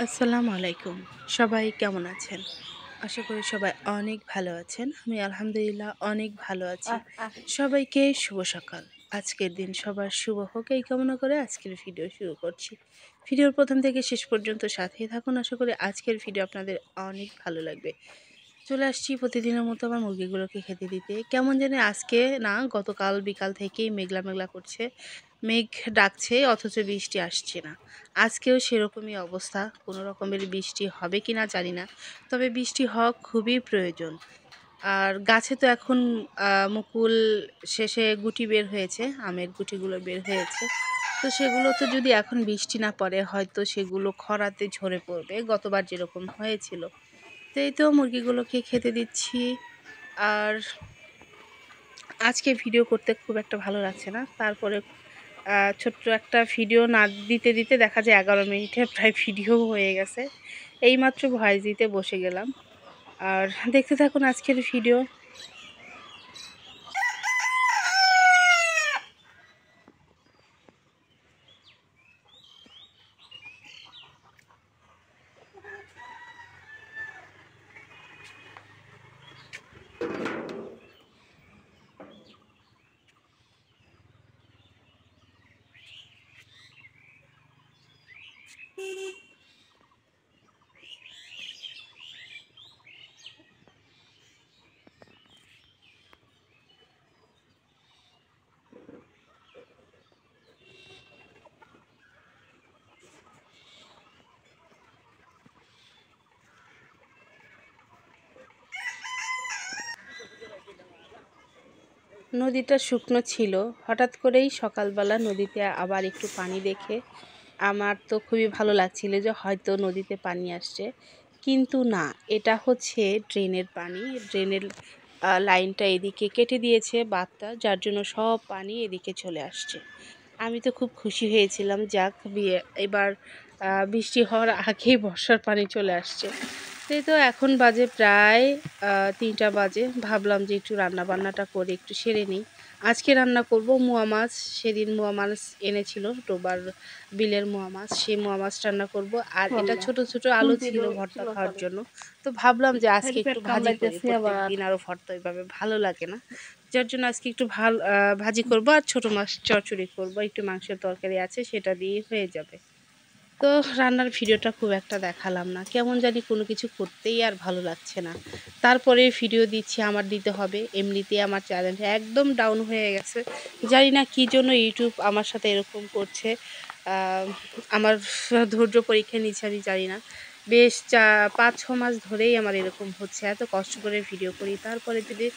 আসসালামু আলাইকুম। সবাই কেমন আছেন? আশা করি সবাই অনেক ভালো আছেন। আমি আলহামদুলিল্লাহ অনেক ভালো আছি। সবাইকে শুভ সকাল। আজকের দিন সবার শুভ হোক এই কামনা করে আজকের ভিডিও শুরু করছি। ভিডিওর প্রথম থেকে শেষ পর্যন্ত সাথেই থাকুন। আশা করি আজকের ভিডিও আপনাদের অনেক ভালো লাগবে। চলে আসছি প্রতিদিনের মতো আমার মুরগিগুলোকে খেতে দিতে। কেমন জানি আজকে না, গতকাল বিকাল থেকেই মেঘলা মেঘলা করছে, মেঘ ডাকছে অথচ বৃষ্টি আসছে না। আজকেও সেরকমই অবস্থা, কোনো রকমের বৃষ্টি হবে কি না জানি না, তবে বৃষ্টি হওয়া খুবই প্রয়োজন। আর গাছে তো এখন মুকুল শেষে গুটি বের হয়েছে, আমের গুটিগুলো বের হয়েছে। তো সেগুলো তো যদি এখন বৃষ্টি না পড়ে হয়তো সেগুলো খরাতে ঝরে পড়বে, গতবার যেরকম হয়েছিল। তো এই তো মুরগিগুলোকে খেতে দিচ্ছি। আর আজকে ভিডিও করতে খুব একটা ভালো লাগছে না, তারপরে ছোট্ট একটা ভিডিও না দিতে দিতে দেখা যায় 11 মিনিটে প্রায় ভিডিও হয়ে গেছে। এইমাত্র ভয়েস দিতে বসে গেলাম। আর দেখতে থাকুন আজকের ভিডিও। নদীটা শুকনো ছিল, হঠাৎ করেই সকালবেলা নদীতে আবার একটু পানি দেখে আমার তো খুবই ভালো লাগছিল যে হয়তো নদীতে পানি আসছে, কিন্তু না, এটা হচ্ছে ড্রেনের পানি। ড্রেনের লাইনটা এদিকে কেটে দিয়েছে বাঁধটা, যার জন্য সব পানি এদিকে চলে আসছে। আমি তো খুব খুশি হয়েছিলাম, যাক এবার বৃষ্টি হওয়ার আগেই বর্ষার পানি চলে আসছে। সেই তো এখন বাজে প্রায় 3টা বাজে। ভাবলাম যে একটু রান্না বান্নাটা করে একটু সেরে নিই। আজকে রান্না করব মোয়া মাছ। সেদিন মোয়া মাছ এনেছিল, টোবার বিলের মোয়া মাছ, সেই মোয়া মাছ রান্না করব। আর এটা ছোট ছোট আলু ছিল ভর্তা খাওয়ার জন্য। তো ভাবলাম যে আজকে একটু ভাজি করি, প্রত্যেকদিন আরও ভর্তা ওইভাবে ভালো লাগে না, যার জন্য আজকে একটু ভাজি করব আর ছোট মাছ চচ্চড়ি করব। একটু মাংসের তরকারি আছে, সেটা দিয়ে হয়ে যাবে। তো রান্নার ভিডিওটা খুব একটা দেখালাম না, কেমন জানি কোনো কিছু করতেই আর ভালো লাগছে না। তারপরে ভিডিও দিচ্ছি, আমার দিতে হবে, এমনিতেই আমার চ্যানেল একদম ডাউন হয়ে গেছে। জানি না কী জন্য ইউটিউব আমার সাথে এরকম করছে। আমার ধৈর্য পরীক্ষা নিচ্ছে আমি জানি না। বেশ 5-6 মাস ধরেই আমার এরকম হচ্ছে। এত কষ্ট করে ভিডিও করি, তারপরে যদি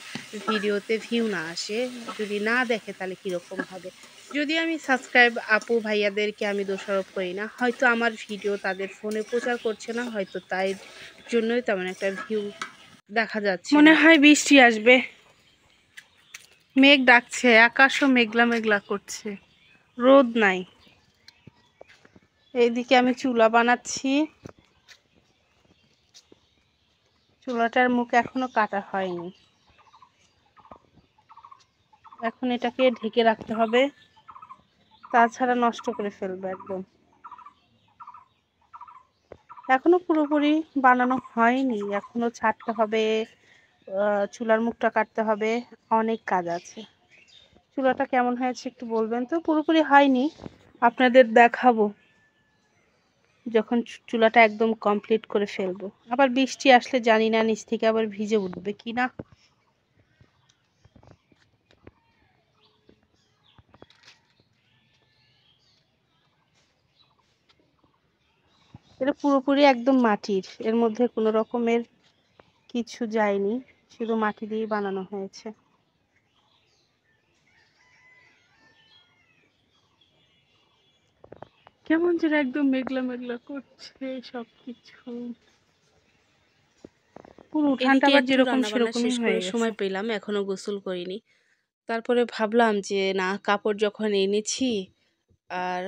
ভিডিওতে ভিউ না আসে, যদি না দেখে, তাহলে কীরকম হবে? যদি আমি সাবস্ক্রাইব আপু ভাইয়াদেরকে আমি দোষারোপ করি না, হয়তো আমার ভিডিও তাদের ফোনে প্রচার করছে না, হয়তো তাই জন্যই তেমন একটা ভিউ দেখা যাচ্ছে। মনে হয় বৃষ্টি আসবে, মেঘ ডাকছে, আকাশও মেঘলা মেঘলা করছে, রোদ নাই। এইদিকে আমি চুলা বানাচ্ছি, চুলাটার মুখ এখনো কাটা হয়নি। এখন এটাকে ঢেকে রাখতে হবে, তাছাড়া নষ্ট করে ফেলবে একদম। এখনো পুরোপুরি বানানো হয়নি, এখনো ছাড়তে হবে, চুলার মুখটা কাটতে হবে, অনেক কাজ আছে। চুলাটা কেমন হয়েছে একটু বলবেন তো? পুরোপুরি হয়নি, আপনাদের দেখাবো যখন চুলাটা একদম কমপ্লিট করে ফেলবো। আবার বৃষ্টি আসলে জানি না নিচ থেকে আবার ভিজে উঠবে কি না। এটা পুরোপুরি একদম মাটির, এর মধ্যে কোনো রকমের কিছু যায়নি, শুধু মাটি দিয়েই বানানো হয়েছে। কেমন যেন একদম মেঘলা মেঘলা করছে সবকিছু, পুরো উঠানটা আবার যেরকম সেরকমই হয়ে গেছে। সময় পেলাম, এখনো গোসল করিনি। তারপরে ভাবলাম যে না, কাপড় যখন এনেছি আর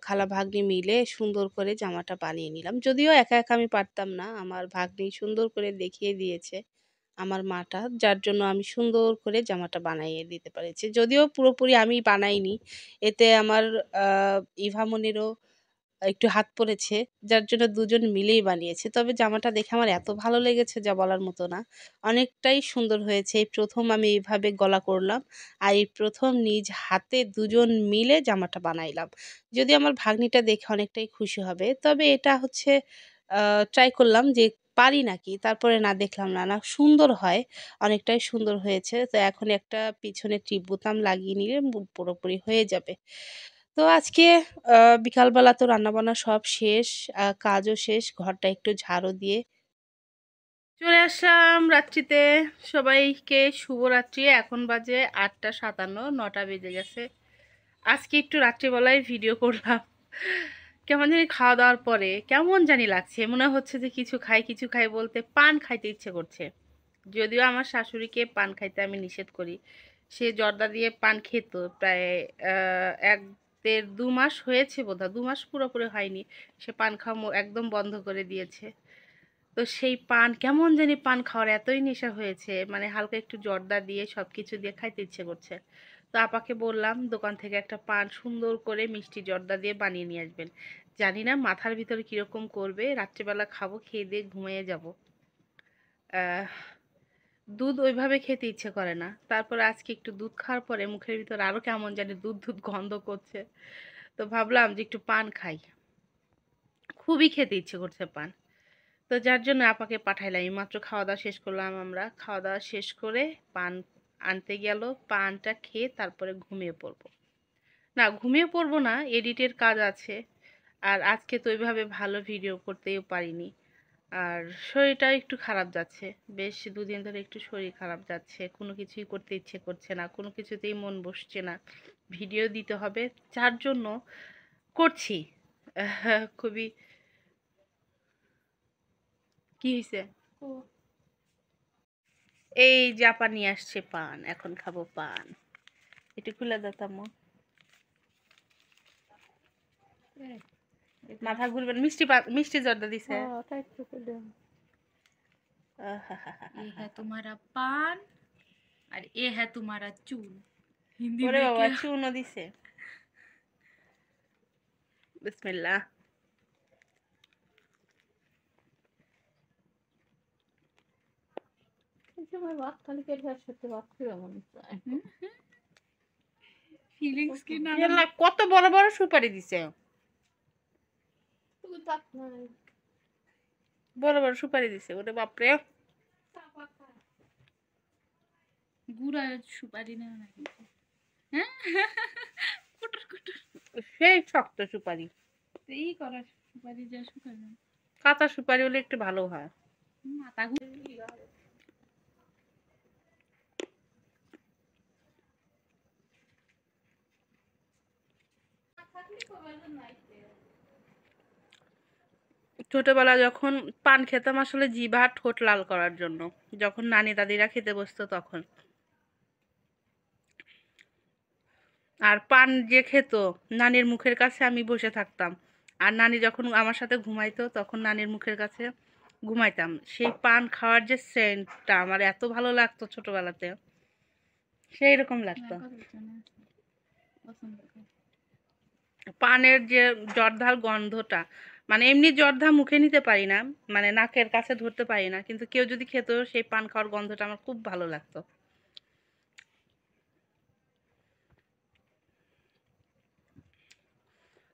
খালা ভাগ্নি মিলে সুন্দর করে জামাটা বানিয়ে নিলাম। যদিও একা একা আমি পারতাম না, আমার ভাগ্নি সুন্দর করে দেখিয়ে দিয়েছে আমার মাটা, যার জন্য আমি সুন্দর করে জামাটা বানিয়ে দিতে পেরেছি। যদিও পুরোপুরি আমি বানাইনি, এতে আমার ইভামনিরও একটু হাত পড়েছে, যার জন্য দুজন মিলেই বানিয়েছে। তবে জামাটা দেখে আমার এত ভালো লেগেছে যা বলার মতো না, অনেকটাই সুন্দর হয়েছে। এই প্রথম আমি এইভাবে গলা করলাম, আর এই প্রথম নিজ হাতে দুজন মিলে জামাটা বানাইলাম। যদি আমার ভাগ্নিটা দেখে অনেকটাই খুশি হবে, তবে এটা হচ্ছে ট্রাই করলাম যে পারি নাকি, তারপরে না দেখলাম না না সুন্দর হয়, অনেকটাই সুন্দর হয়েছে। তো এখন একটা পিছনে টিপ বোতাম লাগিয়ে নিলে পুরোপুরি হয়ে যাবে। তো আজকে বিকালবেলা তো রান্নাবান্না সব শেষ, কাজও শেষ, ঘরটা একটু ঝাড়ু দিয়ে চলে আসলাম রাত্রিতে। সবাইকে শুভরাত্রি। এখন বাজে 8:57, 9টা বেজে গেছে। আজকে একটু রাত্রিবেলায় ভিডিও করলাম। কেমন জানি খাওয়া দাওয়ার পরে কেমন জানি লাগছে, মনে হচ্ছে যে কিছু খাই বলতে পান খাইতে ইচ্ছে করছে। যদিও আমার শাশুড়িকে পান খাইতে আমি নিষেধ করি, সে জর্দা দিয়ে পান খেত প্রায় 1-1.5-2 মাস হয়েছে, বোধহয় 2 মাস পুরোপুরি হয়নি, সে পান খাওয়া একদম বন্ধ করে দিয়েছে। তো সেই পান কেমন জানি, পান খাওয়ার এতই নেশা হয়েছে, মানে হালকা একটু জর্দা দিয়ে সব কিছু দিয়ে খাইতে ইচ্ছে করছে। তো আপাকে বললাম দোকান থেকে একটা পান সুন্দর করে মিষ্টি জর্দা দিয়ে বানিয়ে নিয়ে আসবেন। জানি না মাথার ভিতরে কীরকম করবে, রাত্রিবেলা খাবো, খেয়ে দিয়ে ঘুমিয়ে যাব। দুধ ওইভাবে খেতে ইচ্ছে করে না, তারপরে আজকে একটু দুধ খাওয়ার পরে মুখের ভিতরে আরও কেমন জানি দুধ দুধ গন্ধ করছে। তো ভাবলাম যে একটু পান খাই, খুবই খেতে ইচ্ছে করছে পান। তো যার জন্য আপাকে পাঠাইলাম, এইমাত্র খাওয়া দাওয়া শেষ করলাম, আমরা খাওয়া দাওয়া শেষ করে পান আনতে গেল, পানটা খেয়ে তারপরে ঘুমিয়ে পড়বো। না, ঘুমিয়ে পড়বো না, এডিটের কাজ আছে, আর আজকে তো ওইভাবে ভালো ভিডিও করতেও পারিনি। আর শরীরটা একটু খারাপ যাচ্ছে, বেশ 2 দিন ধরে একটু শরীর খারাপ যাচ্ছে, কোনো কিছুই করতে ইচ্ছে করছে না, কোনো কিছুতেই মন বসছে না। ভিডিও দিতে হবে, যার জন্য করছি। খুবই কি হয়েছে, এই জাপা নিয়ে আসছে পান, এখন খাবো পান। একটু খুলে দিতাম, মাথা ঘুরবে, মিষ্টি জর্দা দিছে। ये है तुम्हारा पान और ये है तुम्हारा चूल। हिंदी ওরে में বাবা, क्या? চুনও দিছে। বিসমিল্লাহ। फीलिंग्स की ना কত বড় বড় সুপারি দিছে। বড় বড় সুপারি দিছে, ওরে বাপরে। গুড়া সুপারি না নাকি? হ্যাঁ কুটুর কুটুর সেই শক্ত সুপারি। এই করা সুপারি যা শুকানো কাঁচা সুপারি হলে একটু ভালো হয়। মাথা ছোটবেলা যখন পান খেতাম আসলে জিভা আর ঠোঁট লাল করার জন্য, যখন নানি দাদিরা খেতে বসতো তখন। আর পান যে খেত, নানির মুখের কাছে আমি বসে থাকতাম। আর নানি যখন আমার সাথে ঘুমাইতো তখন নানির মুখের কাছে ঘুমাইতাম। সেই পান খাওয়ার যে সেন্টটা আমার এত ভালো লাগতো ছোটবেলাতে, সেই রকম লাগতো। পছন্দ করে। পানের যে জর্দার গন্ধটা, মানে এমনি জর্দা মুখে নিতে পারি না, মানে নাকের কাছে ধরতে পারি না, কিন্তু কেউ যদি খেত সেই পান খাওয়ার গন্ধটা আমার খুব ভালো লাগতো।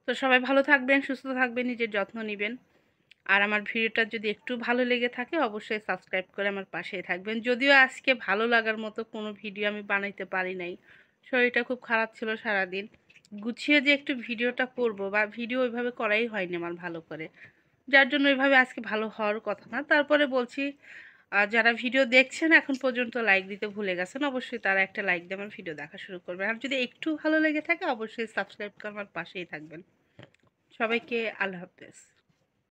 তো সবাই ভালো থাকবেন, সুস্থ থাকবেন, নিজের যত্ন নেবেন। আর আমার ভিডিওটা যদি একটু ভালো লেগে থাকে অবশ্যই সাবস্ক্রাইব করে আমার পাশেই থাকবেন। যদিও আজকে ভালো লাগার মতো কোনো ভিডিও আমি বানাইতে পারি নাই, শরীরটা খুব খারাপ ছিল সারাদিন। গুছিয়ে যে একটু ভিডিওটা করব, বা ভিডিও ওইভাবে করাই হয়নি আমার ভালো করে, যার জন্য ওইভাবে আজকে ভালো হওয়ার কথা না। তারপরে বলছি, যারা ভিডিও দেখছেন এখন পর্যন্ত লাইক দিতে ভুলে গেছেন, অবশ্যই তারা একটা লাইক দিয়ে আমার ভিডিও দেখা শুরু করবেন। আর যদি একটু ভালো লেগে থাকে অবশ্যই সাবস্ক্রাইব করে আমার পাশেই থাকবেন। সবাইকে আল্লাহ হাফেজ।